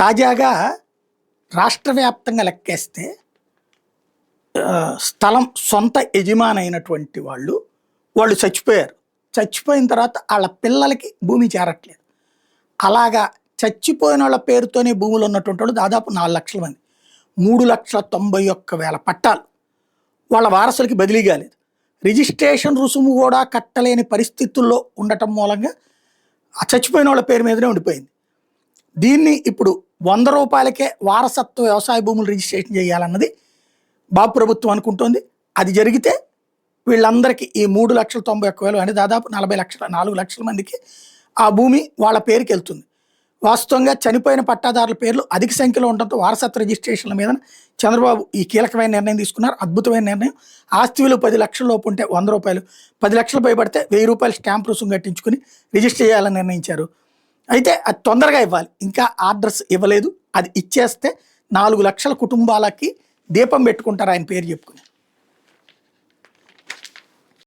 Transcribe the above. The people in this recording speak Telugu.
తాజాగా రాష్ట్ర వ్యాప్తంగా లెక్కేస్తే స్థలం సొంత యజమానైనటువంటి వాళ్ళు చచ్చిపోయారు. చచ్చిపోయిన తర్వాత ఆళ్ళ పిల్లలకి భూమి చేరట్లేదు. అలాగా చచ్చిపోయినోళ్ళ పేరుతోనే భూములు ఉన్నటువంటోళ్ళు దాదాపు 4,00,000 మంది. 3,91,000 పట్టాలు వాళ్ళ వారసులకి బదిలీ కాలేదు. రిజిస్ట్రేషన్ రుసుము కూడా కట్టలేని పరిస్థితుల్లో ఉండటం మూలంగా ఆ చచ్చిపోయినోళ్ళ పేరు మీదనే ఉండిపోయింది. దీన్ని ఇప్పుడు ₹100కే వారసత్వ వ్యవసాయ భూములు రిజిస్ట్రేషన్ చేయాలన్నది బాబు ప్రభుత్వం అనుకుంటోంది. అది జరిగితే వీళ్ళందరికీ ఈ 3,91,000 అంటే దాదాపు 4,00,000 మందికి ఆ భూమి వాళ్ళ పేరుకి వెళ్తుంది. వాస్తవంగా చనిపోయిన పట్టాదారుల పేర్లు అధిక సంఖ్యలో ఉండటంతో వారసత్వ రిజిస్ట్రేషన్ల మీద చంద్రబాబు ఈ కీలకమైన నిర్ణయం తీసుకున్నారు. అద్భుతమైన నిర్ణయం. ఆస్తి విలువ 10 లక్షల లోపు ఉంటే ₹100, 10 లక్షలు పైబడితే ₹1000 స్టాంప్ రుసుము కట్టించుకుని రిజిస్టర్ చేయాలని నిర్ణయించారు. అయితే అది తొందరగా ఇవ్వాలి. ఇంకా ఆర్డర్స్ ఇవ్వలేదు. అది ఇచ్చేస్తే 4 లక్షల కుటుంబాలకి దీపం పెట్టుకుంటారు ఆయన పేరు చెప్పుకుని.